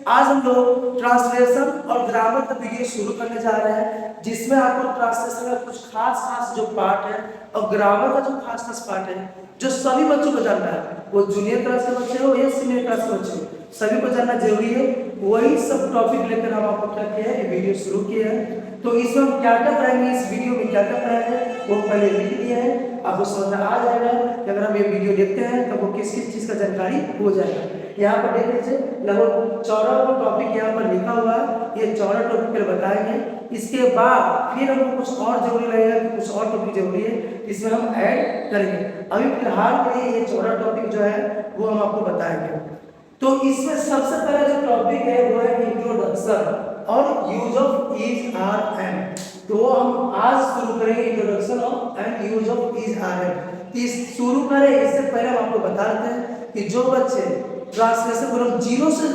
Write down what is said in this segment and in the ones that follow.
आज हम लोग ट्रांसलेशन और ग्रामर का वीडियो शुरू करने जा रहे हैं, जिसमें आपको ट्रांसलेशन का कुछ खास जो पार्ट है और ग्रामर का जो खास पार्ट है जो सभी बच्चों को जानना है, वो जूनियर क्लास के बच्चे हो या सीनियर क्लास के बच्चे हो, सभी को जानना जरूरी है। वही सब टॉपिक लेकर हम आपको क्या किया है, ये वीडियो शुरू किया है। तो इसमें हम क्या पढ़ाएंगे, इस वीडियो में क्या पढ़ाएंगे वो पहले लिख दिए हैं, आपको समझ में आ जाएगा कि अगर हम ये वीडियो देखते हैं तो वो किस चीज़ का जानकारी हो जाएगा। यहाँ पर देख लीजिए, लगभग 14 टॉपिक यहाँ पर लिखा हुआ है, ये 14 टॉपिक पर बताएंगे। इसके बाद फिर हमको कुछ और जरूरी लगेगा कि कुछ और टॉपिक जरूरी है, इसमें हम ऐड करेंगे। अभी फिलहाल के लिए ये 14 टॉपिक जो है वो हम आपको बताएंगे। तो इसमें सबसे पहला जो टॉपिक है वो है इंट्रोडक्शन और use of is R and. तो हम आज शुरू करेंगे introduction of and use of is R and. इस शुरू करें इससे पहले हम आपको बता देते हैं कि जो बच्चे ट्रांसलेशन को हम जीरो से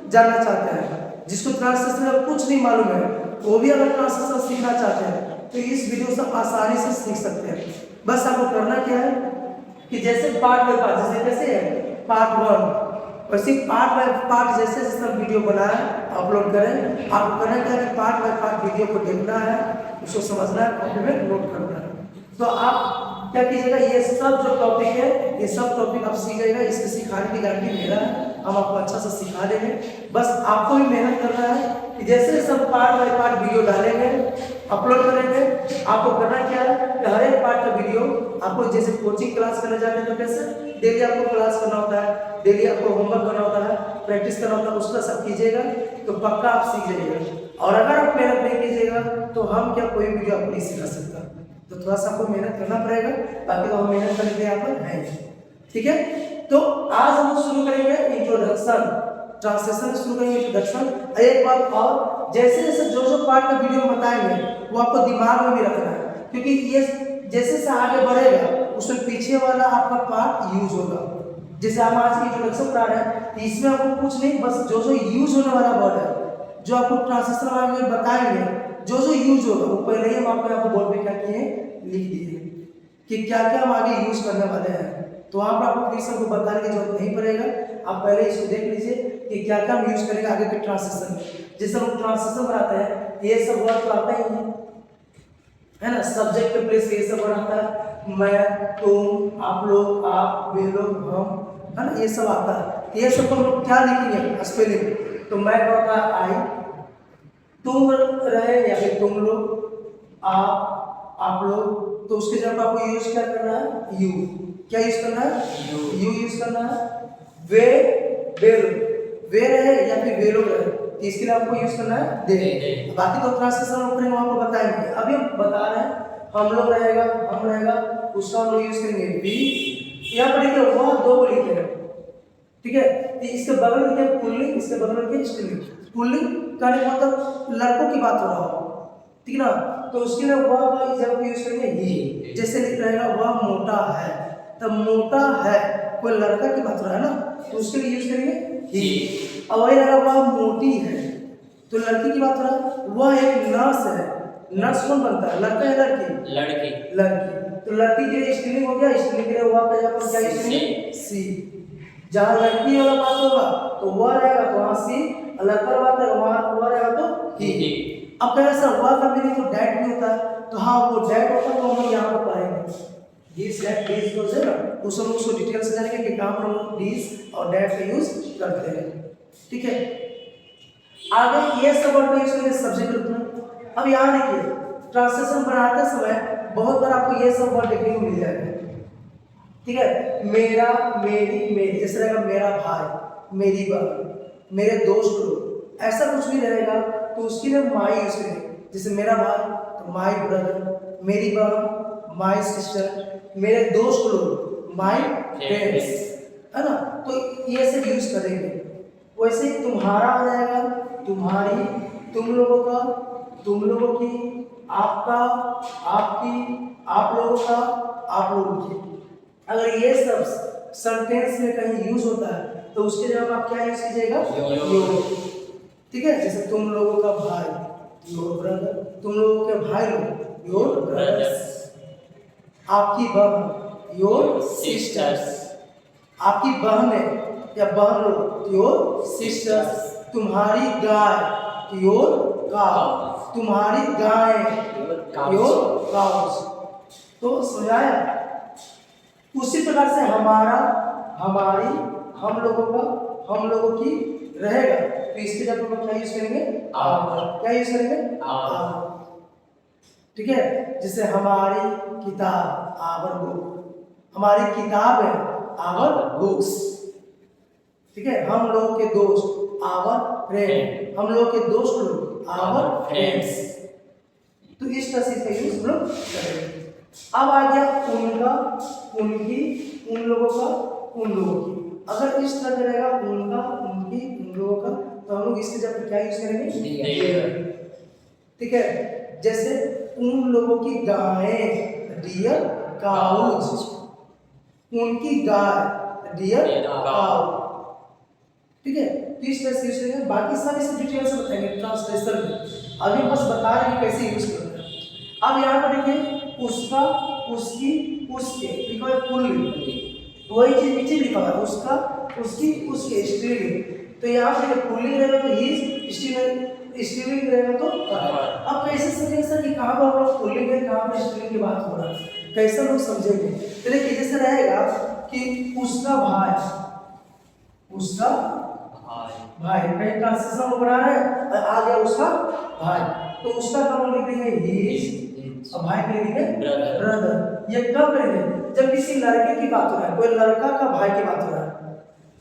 जानना चाहते हैं, जिसको ट्रांसलेशन का कुछ नहीं मालूम है, वो भी अगर ट्रांसलेशन सीखना चाहते हैं तो इस वीडियो से आसानी से सीख सकते हैं। बस आपको करना क्या है कि जैसे पार्ट बाय पार्ट, जैसे कैसे है पार्ट 1 वैसे पार्ट बाय पार्ट जैसे जैसे हम वीडियो बनाए अपलोड करें, आपको करना क्या है, पार्ट बाय पार्ट वीडियो को देखना है, उसको समझना है, कॉपी में नोट करना है। तो आप क्या कीजिएगा, ये सब जो टॉपिक है ये सब टॉपिक आप सीख जाइएगा, इसके सिखाने की गारंटी मेरा है, हम आपको अच्छा से सिखा देंगे। बस आपको भी मेहनत करना है कि जैसे जैसे हम पार्ट बाय पार्ट वीडियो डालेंगे अपलोड करेंगे, आपको करना क्या है कि हर एक पार्ट का वीडियो आपको, जैसे कोचिंग क्लास करने जाते हैं तो कैसे डेली आपको क्लास करना होता है, डेली आपको होमवर्क करना होता है, प्रैक्टिस करना होता है, उसका सब कीजिएगा तो पक्का आप सीख जाइएगा। और अगर आप मेहनत नहीं कीजिएगा तो हम क्या कोई वीडियो आपको नहीं सिखा सकता। तो थोड़ा सा आपको मेहनत करना पड़ेगा, बाकी तो हम मेहनत करने के यहाँ पर हैं। ठीक है, तो आज हम शुरू करेंगे इंट्रोडक्शन, ट्रांसलेशन शुरू करेंगे इंट्रोडक्शन। एक बात और, जैसे जैसे जो पार्ट का वीडियो बताएंगे वो आपको दिमाग में भी रखना है, क्योंकि ये जैसे जैसे आगे बढ़ेगा उसमें पीछे वाला आपका पार्ट यूज होगा। जैसे हम आज इंट्रोडक्शन पढ़ा रहे हैं, इसमें आपको कुछ नहीं, बस जो जो यूज होने वाला वर्ड है, जो आपको ट्रांसलेशन वाले में बताएंगे, जो जो यूज होगा वो पहले ही हम आपको यहाँ पर बोर्ड पे क्या किए लिख दिए कि क्या क्या हम आगे यूज करने वाले हैं। तो वहाँ पर आपको फिर से हमको बताने की जरूरत नहीं पड़ेगा, आप पहले इसको देख लीजिए कि क्या क्या हम यूज करेंगे आगे के ट्रांसलेशन में। जैसे हम ट्रांसलेशन बनाते हैं ये सब वर्ड तो आता ही है ना, सब्जेक्ट के प्लेस ये सब वर्ड आता है, मैं, तुम, आप लोग, आप, वे लोग, हम, है ना, ये सब आता है। ये सब हम लोग क्या लिखेंगे स्पेलिंग, तो मैं का होता है आई, तुम रहे या फिर तुम लोग, आप लोग, तो उसके जगह आपको यूज क्या करना है, यू। क्या यूज करना है, यू यूज करना है। वे वे रहे या फिर वे लोग रहे, तो इसके लिए आपको यूज करना है दे। बाकी तो ट्रांसलेशन हम आपको बताएंगे, अभी हम बता रहे हैं हम लोग रहेगा, हम रहेगा, उसका हम लोग यूज करेंगे बी। यहाँ पर देखिए वह दो को लिखे हैं, ठीक है, तो इसके बगल में लिखे पुल्लिंग, इसके बगल में लिखे स्त्रीलिंग। पुल्लिंग कहने का मतलब लड़कों की बात हो रहा हो, ठीक है ना, तो उसके लिए वह का जब यूज करेंगे ही। जैसे लिख रहेगा वह मोटा है, तब मोटा है कोई लड़का की बात हो रहा है ना, तो उसके लिए यूज करेंगे ही। अब वही रहेगा वह मोटी है, तो लड़की की बात हो रहा है, वह एक नर्स है। नर्स कौन बनता है, लड़का या लड़की, लड़की। तो लड़की के लिए स्त्रीलिंग हो गया, स्त्रीलिंग के लिए वह का जगह पर क्या स्त्रीलिंग सी। जहाँ लड़की वाला बात होगा तो वह रहेगा तो वहाँ सी, लड़का बात है वह रहेगा तो ही। अब कहें सर वह का मीनिंग तो डैट भी होता है, तो हाँ वो डैट होता है, तो हम लोग यहाँ पर पढ़ेंगे दिस डैट दिस जो है ना, उस हम उसको डिटेल से जानेंगे कि कहाँ पर हम लोग दिस और डैट का यूज करते हैं। ठीक है, आगे ये सब वर्ड का यूज करेंगे सब्जेक्ट रूप में। अब यहाँ देखिए ट्रांसलेशन बनाते समय बहुत बार आपको ये सब वर्ड देखने को मिल जाएगा, ठीक है, मेरा, मेरी, मेरी, जैसे रहेगा मेरा भाई, मेरी बहन, मेरे दोस्त लोग, ऐसा कुछ भी रहेगा तो उसके लिए माई यूज करेंगे। जैसे मेरा भाई तो माई ब्रदर, मेरी बहन माई सिस्टर, मेरे दोस्त लोग माई फ्रेंड्स, है ना, तो ये सब यूज करेंगे। वैसे ही तुम्हारा आ जाएगा, तुम्हारी, तुम लोगों का, तुम लोगों की, आपका, आपकी, आप लोगों का, आप लोगों की। अगर ये सब सेंटेंस में कहीं यूज होता है तो उसके जगह आप क्या यूज कीजिएगा, योर। ठीक है, जैसे तुम लोगों का भाई, योर ब्रदर, तुम लोगों के भाई लोग, योर ब्रदर्स, आपकी बहन, योर सिस्टर्स, आपकी बहनें या बहन लोग, योर सिस्टर्स, तुम्हारी गाय, योर काउ, तुम्हारी गाय, योर काउस। तो समझाया। उसी प्रकार से हमारा, हमारी, हम लोगों का, हम लोगों की रहेगा, तो इसके जब हम क्या यूज करेंगे? आवर। क्या यूज करेंगे? आवर। ठीक है, जैसे हमारी किताब, आवर बुक, हमारी किताब है, आवर बुक्स। ठीक है, हम लोग के दोस्त, आवर फ्रेंड, हम लोग के दोस्त लोग, आवर फ्रेंड्स। तो इस तरह से इसका यूज हम लोग करेंगे। अब आ गया उनका, उनकी, उन लोगों का, उन लोगों की। अगर इस तरह का रहेगा उनका, उनकी, उन लोगों का, तो हम लोग इसके जब क्या यूज करेंगे? ठीक है, जैसे उन लोगों की गायें, डियर काउज, उनकी गाय, डियर काउ। ठीक है, तो इस तरह से यूज करेंगे। बाकी सब इसे डिटेल से बताएंगे ट्रांसलेशन में, अभी बस बता रहे हैं कैसे यूज करना है। अब यहाँ पर देखिए उसका, उसकी, उसके, लिखा है पुल्लिंग, वही चीज नीचे लिखा है उसका, उसकी, उसके, स्त्रीलिंग। तो यहाँ पर पुल्लिंग रहेगा तो ही, स्त्रीलिंग रहेगा तो अब कैसे समझेंगे सर कि कहाँ पर हम लोग पुल्लिंग है, कहाँ पर स्त्रीलिंग की बात हो रहा है, कैसे लोग समझेंगे? तो देखिए जैसे रहेगा कि उसका भाई, उसका भाई, कहीं ट्रांसलेशन में बना रहे हैं, आ गया उसका भाई, तो उसका काम लिख देंगे हिज, और भाई के लिखेंगे ब्रदर। ये कब करेंगे? जब किसी लड़के की बात हो रहा है, कोई लड़का का भाई की बात हो रहा है,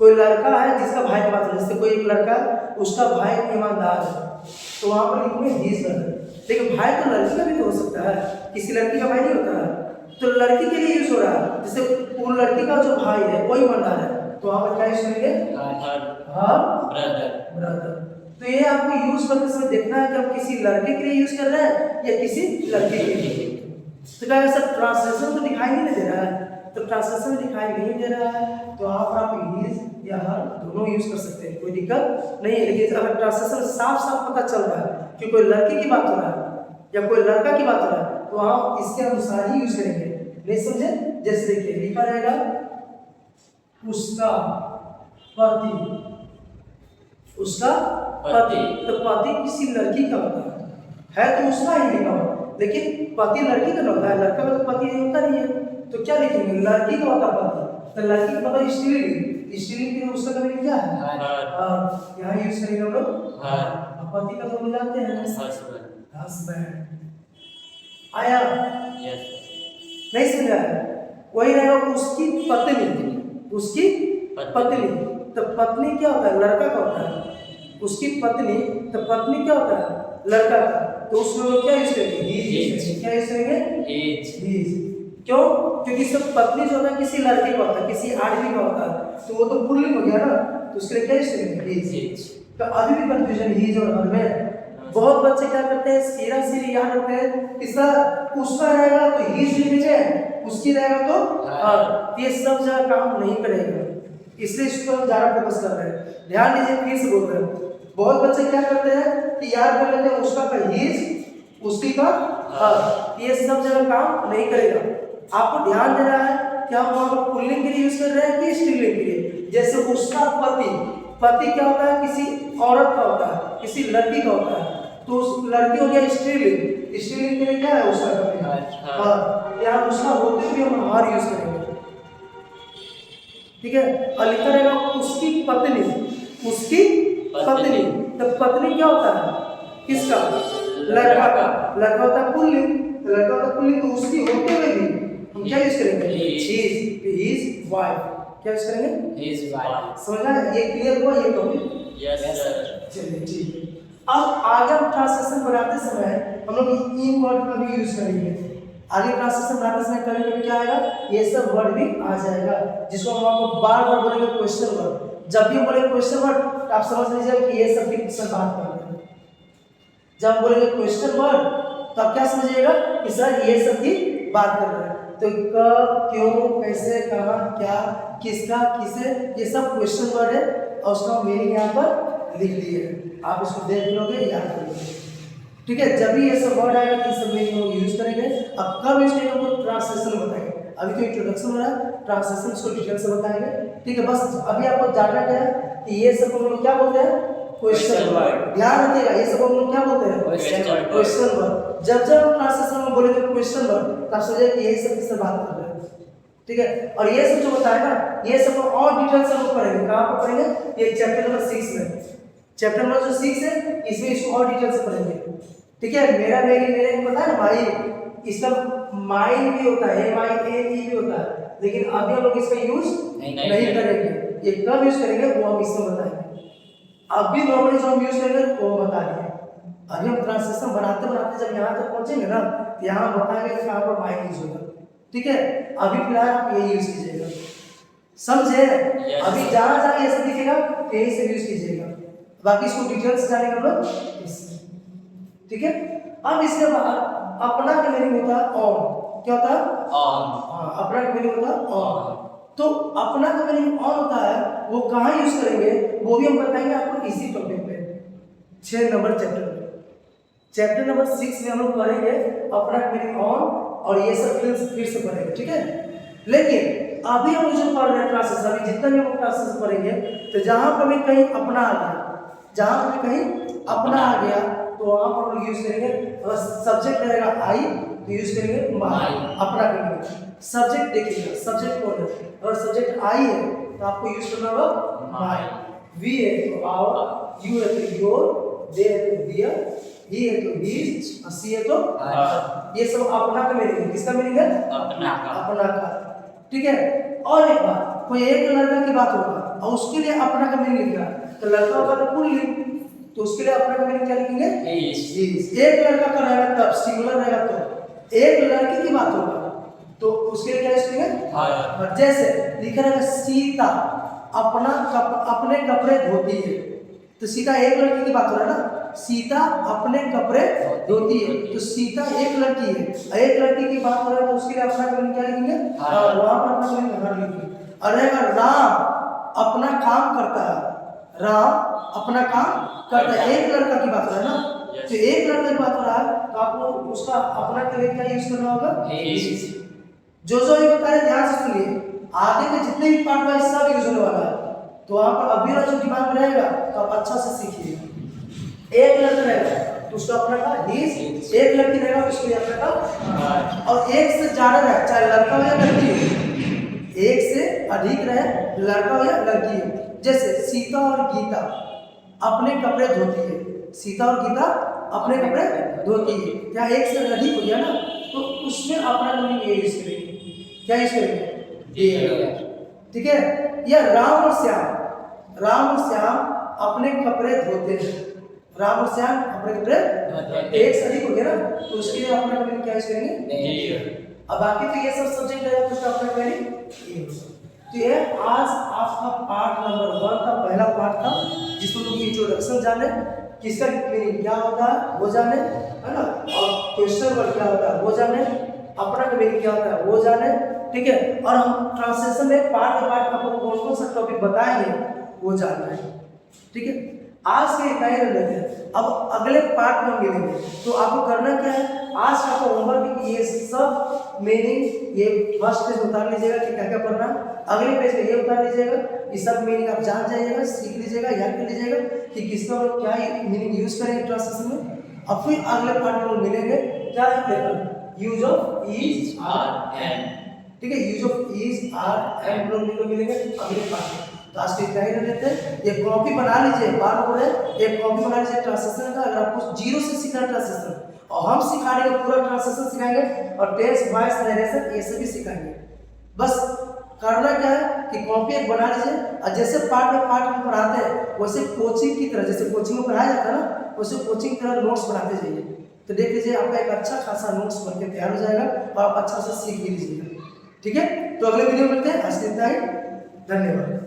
कोई लड़का है जिसका भाई की बात हो रहा है, जैसे कोई एक लड़का, उसका भाई ईमानदार है, तो वहां पर लिखेंगे हिज ब्रदर। लेकिन भाई तो लड़की का भी तो हो सकता है, किसी लड़की का भाई नहीं होता है, तो लड़की के लिए यूज हो रहा है। जैसे वो लड़की का जो भाई है वो ईमानदार है, तो वहां पर क्या यूज करेंगे? ब्रदर। तो ये आपको यूज करते समय देखना है कि आप किसी लड़के के लिए यूज कर रहे हैं या किसी लड़की के लिए। तो क्या सर ट्रांसलेशन तो दिखाई नहीं दे रहा है, तो ट्रांसलेशन दिखाई नहीं दे रहा है तो आप हिज या हर दोनों यूज कर सकते हैं, कोई दिक्कत नहीं है। लेकिन अगर ट्रांसलेशन साफ साफ पता चल रहा है कि कोई लड़की की बात हो रहा है या कोई लड़का की बात हो रहा है, तो आप इसके अनुसार ही यूज करेंगे। नहीं समझे? जैसे देखिए लिखा रहेगा उसका पति, उसका पति, तो पति किसी लड़की का होता है तो उसका ही लिखा हुआ, लेकिन पति लड़की का होता है, लड़का का तो पति होता नहीं है, तो क्या लिखेंगे? लड़की का होता पति, तो लड़की का पता स्त्रीलिंग, स्त्रीलिंग के लिए उसका कभी क्या है? यहाँ यूज करेंगे हम लोग। पति का तो हम जानते हैं हस्बैंड। आया? नहीं समझा? वही रहेगा उसकी पत्नी, उसकी पत्नी, तो पत्नी क्या होता है? लड़का का होता है। उसकी पत्नी, तो पत्नी क्या होता है? लड़का का, तो उसमें लोग क्या यूज करेंगे? हिज। क्या यूज करेंगे? हिज। क्यों? क्योंकि सब पत्नी जो होता है किसी लड़के का होता है, किसी आदमी का होता है, तो वो तो पुल्लिंग हो गया ना, तो उसके लिए क्या यूज करेंगे? हिज। तो अभी भी कंफ्यूजन हिज और हर में। बहुत बच्चे क्या करते हैं, सीधा सीधी याद रखते हैं, इसका उसका रहेगा तो हिज लिख लीजिए, उसकी रहेगा तो हर। ये सब जगह काम नहीं करेगा, इसलिए इसको हम ज्यादा फोकस कर रहे हैं। ध्यान दीजिए, फिर से बोल रहे हैं। बहुत बच्चे क्या करते हैं कि याद कर लेते हैं उसका का हिज, उसकी का हर, ये सब जगह काम नहीं करेगा। आपको ध्यान देना है कि हम वहां पर पुल्लिंग के लिए यूज कर रहे हैं कि स्त्रीलिंग के लिए। जैसे उसका पति, पति क्या होता है? किसी औरत का होता है, किसी लड़की का होता है, तो उस लड़की हो गया स्त्रीलिंग, स्त्रीलिंग के लिए क्या है? उसका कभी यहाँ उसका होते हुए हम हर यूज करेंगे। ठीक है, और लिखा रहेगा उसकी पत्नी, उसकी पत्नी, तो पत्नी क्या होता है? किसका? लड़का का। लड़का होता है पुल्लिंग, लड़का होता है पुल्लिंग, तो उसकी होते हुए भी हम क्या यूज करेंगे? His wife. क्या यूज करेंगे? His wife. समझा? ये क्लियर हुआ ये टॉपिक? Yes sir. चलिए ठीक है। अब आगे हम ट्रांसलेशन बनाते समय हम लोग इन वर्ड का भी यूज करेंगे। आगे ट्रांसलेशन बनाते समय कभी कभी क्या आएगा? ये सब वर्ड भी आ जाएगा, जिसको हम आपको बार बार बोलेंगे क्वेश्चन वर्ड। जब भी बोलेंगे क्वेश्चन वर्ड तो आप समझ लीजिए कि ये सब की बात कर रहे हैं। जब बोलेंगे क्वेश्चन वर्ड तो आप क्या समझिएगा कि सर ये सब की बात कर रहे हैं। तो कब, क्यों, कैसे, कहाँ, क्या, किसका, किसे, ये सब क्वेश्चन वर्ड है और उसका मीनिंग यहाँ पर लिख दिए। आप इसको देख लोगे, याद करोगे। ठीक है, जब भी ये सब वर्ड आएगा तो सब मीनिंग हम यूज करेंगे। अब कब यूज करेंगे वो ट्रांसलेशन बताएंगे। अभी तो इंट्रोडक्शन हो रहा है, ट्रांसलेशन इसको डिटेल से बताएंगे। ठीक है, बस अभी आपको जानना क्या है कि ये सब हम लोग क्या बोलते हैं? Question word. ध्यान रखिएगा, ये सब हम लोग क्या बोलते हैं? Question word. जब जब हम ट्रांसलेशन में बोलेंगे क्वेश्चन वर्ड, तब समझिए कि यही सब किससे बात कर रहे हैं, ठीक है। और ये सब जो होता है ना, ये सब और डिटेल से हम लोग पढ़ेंगे। कहाँ पर पढ़ेंगे? ये चैप्टर नंबर 6 में। चैप्टर नंबर जो 6 है, इसमें इसको और डिटेल से पढ़ेंगे, ठीक है। मेरा मेरी मेरे को पता है ना भाई, इसका माइन भी होता है, MINE भी होता है, लेकिन अभी हम लोग इसका यूज नहीं करेंगे। ये कब यूज करेंगे वो हम इसमें बताएंगे। अभी नॉर्मली जो हम यूज करेंगे वो बता दिए। अभी हम ट्रांसलेशन बनाते बनाते जब यहाँ तक पहुंचेंगे ना, यहाँ हम बताएंगे कि कहाँ पर माइन यूज होगा, ठीक है। अभी फिलहाल आप ये यूज कीजिएगा, समझे? अभी जहाँ जहाँ ये सब दिखेगा यही से यूज कीजिएगा, बाकी इसको डिटेल्स जानेंगे हम लोग, ठीक है। अब इसके बाद अपना का मीनिंग होता है ऑन। क्या होता है? ऑन। हाँ, अपना का मीनिंग होता है ऑन। तो अपना का मीनिंग ऑन होता है, वो कहाँ यूज करेंगे वो भी हम बताएंगे आपको इसी टॉपिक पे, 6 नंबर चैप्टर में। चैप्टर नंबर 6 में हम लोग पढ़ेंगे अपना का मीनिंग ऑन, और ये सब फिर से पढ़ेंगे, ठीक है। लेकिन अभी हम जो पढ़ रहे हैं क्लासेस, अभी जितना भी हम क्लासेस पढ़ेंगे, तो जहाँ पर भी कहीं अपना आ गया, जहाँ पर भी कहीं अपना आ गया, तो वहाँ पर लोग यूज करेंगे। अगर सब्जेक्ट रहेगा आई तो यूज करेंगे माई, अपना करेंगे। सब्जेक्ट देखिएगा, सब्जेक्ट कौन है? अगर सब्जेक्ट आई है तो आपको यूज करना होगा माई, वी है तो आवर, यू है तो योर, दे है तो देयर, ही है तो हिज, और सी है तो ये सब अपना का मीनिंग है। किसका मीनिंग है? अपना का, ठीक है। और एक बात, कोई एक लड़का की बात होगा और उसके लिए अपना का मीनिंग लिखा, तो लड़का होगा तो पुल्लिंग, तो उसके लिए अपना का मीनिंग क्या लिखेंगे? इज। एक लड़का का रहेगा तब सिंगुलर रहेगा, तो एक लड़की की बात होगा तो उसके लिए क्या लिखेंगे? जैसे लिखा रहेगा सीता अपने कपड़े धोती है, तो सीता एक लड़की की बात हो रहा है ना, सीता अपने कपड़े धोती है, तो सीता एक लड़की है, एक लड़की की बात हो रहा है, तो उसके लिए अपना का मीनिंग क्या लिखेंगे? वहां पर अपना मीनिंग हर लिखेंगे। और रहेगा राम अपना काम करता है, राम अपना काम करता है, एक लड़का की बात हो रहा है ना, तो एक लड़का की बात हो रहा है, तो आपको उसका अपना के लिए क्या यूज करना होगा? जो ये बता रहे ध्यान से सुनिए, आगे के जितने भी पार्ट वाइज सब यूज होने वाला है, तो वहां पर अभी जो दिमाग में रहेगा तो आप अच्छा से सीखिए। एक लड़का रहेगा तो उसका अपना का हिज, एक लड़की रहेगा उसके लिए अपना का, और एक से ज्यादा रहे, चाहे लड़का हो या लड़की हो, एक से अधिक रहे, लड़का हो या लड़की हो। जैसे सीता और गीता अपने कपड़े धोती है, सीता और गीता अपने कपड़े धोती है, क्या एक से अधिक हो गया ना, तो उसमें अपना मीनिंग ये यूज करेंगे, क्या यूज करेंगे? ठीक है। या राम और श्याम अपने कपड़े धोते हैं, राम और श्याम अपने कपड़े, एक से अधिक हो गया ना, तो उसके लिए अपना मीनिंग क्या यूज करेंगे? अब बाकी तो ये सब सब्जेक्ट रहेगा तो उसका अपना मीनिंग। तो ये आज आपका पार्ट नंबर 1 का पहला पार्ट था, जिसमें लोग इंट्रोडक्शन जाने, किसका मीनिंग क्या होता है वो जाने, है ना, और क्वेश्चन वर्ड क्या होता है वो जाने, अपना का मीनिंग क्या होता है वो जाने, ठीक है। और हम ट्रांसलेशन में पार्ट बाय पार्ट आपको कौन कौन सा टॉपिक बताएंगे वो जानना है, ठीक है। आज के इतना ही रह लेते हैं, अब अगले पार्ट में मिलेंगे। तो आपको करना क्या है, आज का आपको होमवर्क है कि ये सब मीनिंग ये फर्स्ट पेज उतार लीजिएगा कि क्या क्या पढ़ना, अगले पेज में ये उतार लीजिएगा, ये सब मीनिंग आप जान जाइएगा, सीख लीजिएगा, याद कर लीजिएगा कि किसका और क्या मीनिंग यूज करेंगे ट्रांसलेशन में। अब फिर अगले पार्ट में मिलेंगे, क्या लेकर use of is R and, ठीक है, use of is R and लोग मिलेंगे अगले पार्ट में। तो आज इतना ही रहते हैं, ये कॉपी बना लीजिए, बार बार एक कॉपी बना लीजिए ट्रांसलेशन का। अगर आपको जीरो से सीखना ट्रांसलेशन, और हम सिखा रहे हैं पूरा ट्रांसलेशन सिखाएंगे, और टेक्स्ट वॉइस नरेशन ये सभी सिखाएंगे। बस करना क्या है कि कॉपी एक बना लीजिए, और जैसे पार्ट में पार्ट हम पढ़ाते हैं वैसे कोचिंग की तरह, जैसे कोचिंग में पढ़ाया जाता है ना, वैसे कोचिंग की तरह नोट्स बनाते जाइए, तो देख लीजिए आपका एक अच्छा खासा नोट्स बनकर तैयार हो जाएगा, और आप अच्छा से सीख भी लीजिएगा, ठीक है। तो अगले वीडियो में मिलते हैं, आज इतना ही, धन्यवाद।